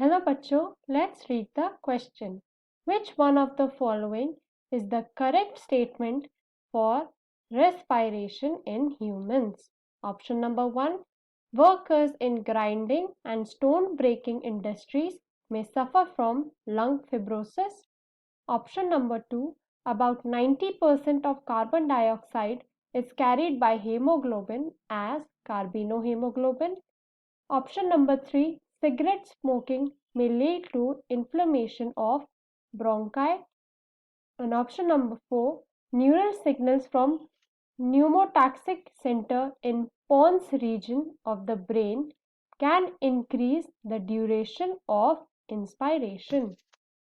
Hello bachcho, let's read the question. Which one of the following is the correct statement for respiration in humans? Option number 1. Workers in grinding and stone breaking industries may suffer from lung fibrosis. Option number 2. About 90% of carbon dioxide is carried by hemoglobin as carbinohemoglobin. Option number 3. Cigarette smoking may lead to inflammation of bronchi. And option number 4. Neural signals from pneumotaxic center in pons region of the brain can increase the duration of inspiration.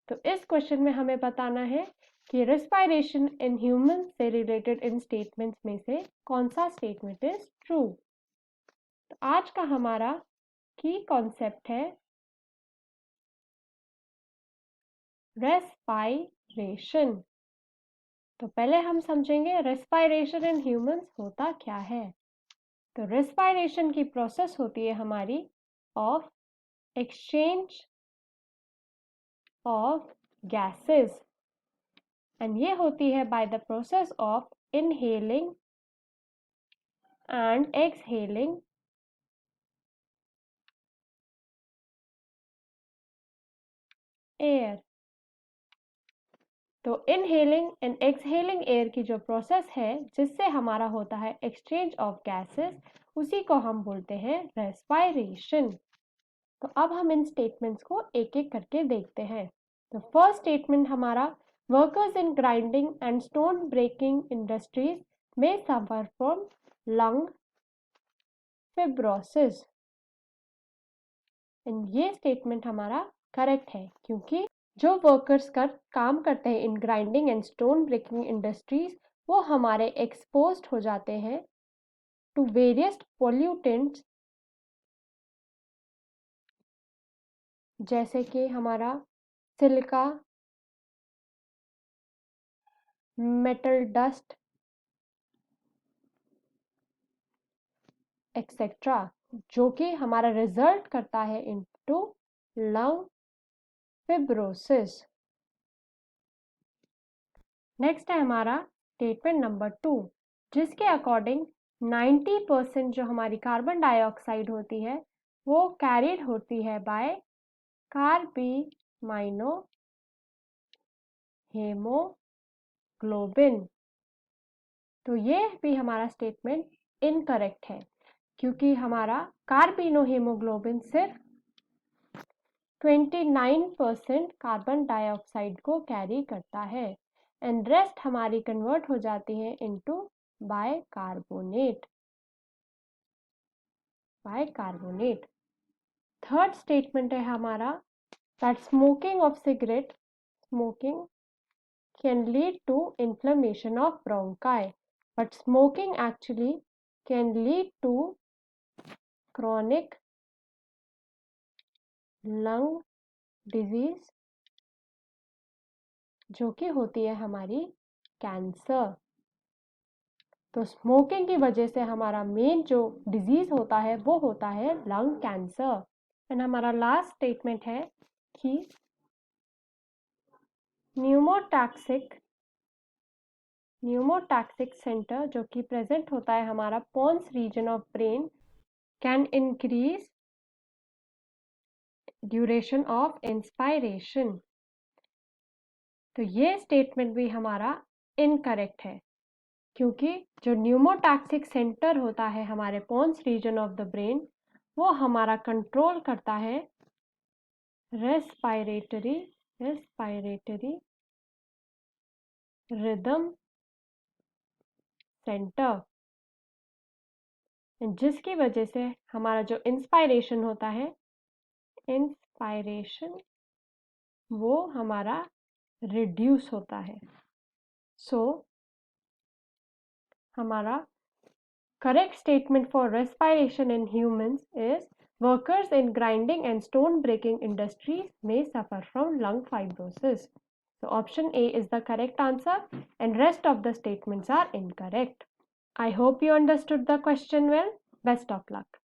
तो इस question में हमें बताना है कि respiration in human से related इन statements में से कौन सा स्टेटमेंट इज ट्रू। तो आज का हमारा की कॉन्सेप्ट है रेस्पायरेशन। तो पहले हम समझेंगे रेस्पायरेशन इन ह्यूमंस होता क्या है। तो रेस्पायरेशन की प्रोसेस होती है हमारी of exchange of gases and ये होती है by the process of inhaling and exhaling air. तो इनहेलिंग एंड एक्सहेलिंग एयर की जो प्रोसेस है जिससे हमारा होता है एक्सचेंज ऑफ गैसेस, उसी को हम बोलते हैं रेस्पायरेशन। तो अब हम इन स्टेटमेंट्स को एक एक करके देखते हैं। तो फर्स्ट स्टेटमेंट हमारा workers in grinding and stone breaking industries में suffer from lung fibrosis. And ये स्टेटमेंट हमारा करेक्ट है क्योंकि जो वर्कर्स काम करते हैं in grinding and stone breaking industries वो हमारे एक्सपोज्ड हो जाते हैं टू वेरियस पोल्यूटेंट्स, जैसे कि हमारा सिलिका, मेटल डस्ट एक्सेट्रा, जो कि हमारा रिजल्ट करता है इनटू लंग फिब्रोसिस। नेक्स्ट है हमारा स्टेटमेंट नंबर 2, जिसके अकॉर्डिंग 90% जो हमारी कार्बन डाइऑक्साइड होती है वो कैरिड होती है बाय कार्बिमाइनो हेमोग्लोबिन। तो ये भी हमारा स्टेटमेंट इनकरेक्ट है क्योंकि हमारा कार्बिनोहेमोग्लोबिन सिर्फ 29% कार्बन डाइऑक्साइड को कैरी करता है एंड रेस्ट हमारी कन्वर्ट हो जाती है इनटू बाइकार्बोनेट। थर्ड स्टेटमेंट है हमारा that smoking of cigarette smoking can lead to inflammation of bronchi, but smoking actually can lead to chronic lung disease, जो कि होती है हमारी कैंसर। तो स्मोकिंग की वजह से हमारा मेन जो डिजीज होता है वो होता है लंग कैंसर। एंड हमारा लास्ट स्टेटमेंट है कि न्यूमोटैक्सिक सेंटर जो कि प्रेजेंट होता है हमारा pons region of brain can increase duration of inspiration. तो ये स्टेटमेंट भी हमारा इनकरेक्ट है क्योंकि जो न्यूमोटैक्सिक सेंटर होता है हमारे pons region of the brain वो हमारा कंट्रोल करता है रेस्पायरेटरी रिदम सेंटर, जिसकी वजह से हमारा जो इंस्पायरेशन होता है वो हमारा रिड्यूस होता है। सो हमारा correct statement for respiration in humans is workers in grinding and stone breaking industries may suffer from lung fibrosis. So option A is the correct answer and rest of the statements are incorrect. I hope you understood the question well. Best of luck.